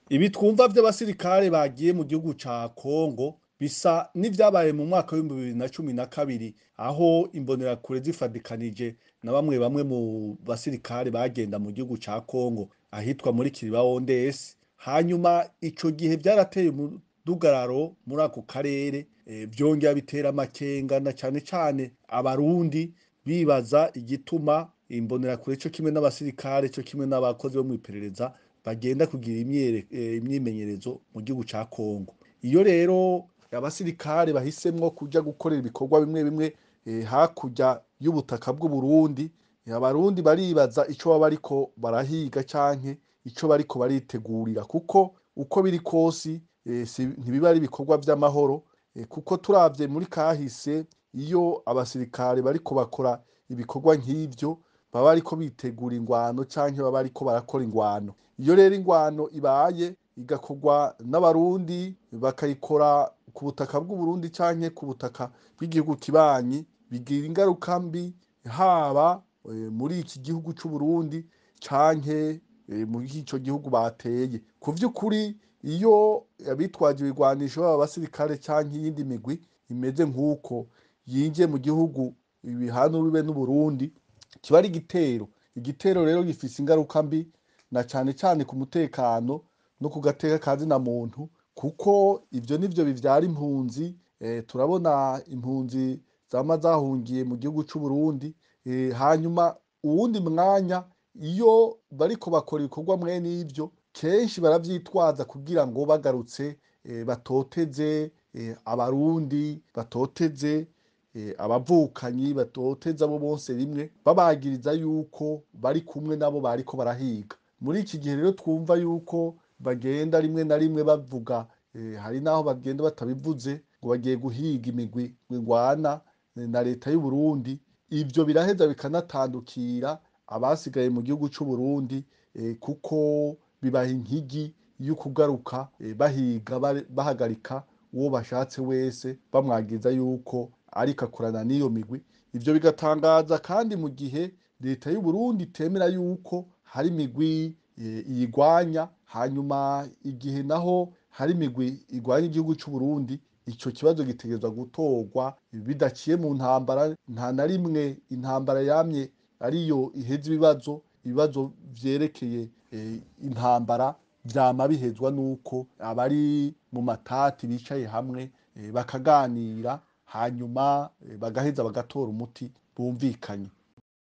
Ibi twumva vy'abasirikare bagiye mu gihugu ca Kongo bisa n'ivyabaye mu mwaka w'ibihumbi bibiri na cumi na kabiri aho imbonerakure zifadikanije na bamwe bamwe mu basirikare bagenda mu gihugu ca Kongo ahitwa muri Kiribaondesi. Hanyuma ico gihe vyarateye umudugararo muri ako karere, vyongera bitera amakenga na cane cane abarundi bibaza igituma imbonerakure co kimwe n'abasirikare co kimwe n'abakozi bo mw'iperereza bagenda kugira imyimenyerezo mu gihugu ca Kongo. Iyo rero abasirikare bahisemwo kuja gukorera ibikorwa bimwe bimwe hakurya y'ubutaka bw'Uburundi, abarundi baribaza ico baba bariko barahiga canke ico bariko baritegurira, kuko uko biri kose ntibiba ari ibikorwa vy'amahoro, kuko turavye muri kahise iyo abasirikare bariko bakora ibikorwa nk'ivyo baba bariko bitegura ingwano canke baba bariko barakora ingwano. Iyo rero ingwano ibaye igakorwa n'abarundi bakayikora ku butaka bw'Uburundi canke ku butaka bw'igihugu kibanyi, bigira ingaruka mbi haba muri iki gihugu c'Uburundi canke muri ico gihugu bateye. Ku vy'ukuri iyo abitwaje ibigwanisho baba abasirikare canke iyindi migwi imeze nk'uko yinjiye mu gihugu bihana urubibe n'Uburundi, kiba ari igitero. Igitero rero gifise ingaruka mbi na cane cane ku mutekano no ku gateka ka zina muntu, kuko ivyo nivyo bivyara impunzi. Turabona impunzi zama zahungiye mu gihugu c'Uburundi, hanyuma uwundi mwanya iyo bariko bakora ibikorwa mwene ivyo kenshi baravyitwaza kugira ngo bagarutse batoteze abarundi, batoteze abavukanyi, batoteze abo bose rimwe, babagiriza yuko bari kumwe nabo bariko barahiga. Muri iki gihe rero twumva yuko bagenda rimwe na rimwe bavuga, hari naho bagenda batabivuze ngo bagiye guhiga imigwi ngwana na leta y'Uburundi. Ivyo biraheza bikanatandukira abasigaye mu gihugu c'Uburundi, kuko bibaha inkigi yo kugaruka bahiga bahagarika uwo bashatse wese bamwagiriza yuko ariko akorana n'iyo migwi. Ivyo bigatangaza kandi mu gihe leta y'Uburundi itemera yuko hari imigwi iyigwanya, hanyuma igihe naho hari imigwi igwanya igihugu c'Uburundi, ico kibazo gitegerezwa gutorwa bidaciye mu ntambara. Nta na rimwe intambara yamye ariyo iheza ibibazo vyerekeye intambara vyama bihezwa nuko abari mu matati bicaye hamwe bakaganira, hanyuma bagaheza bagatora umuti bumvikanye.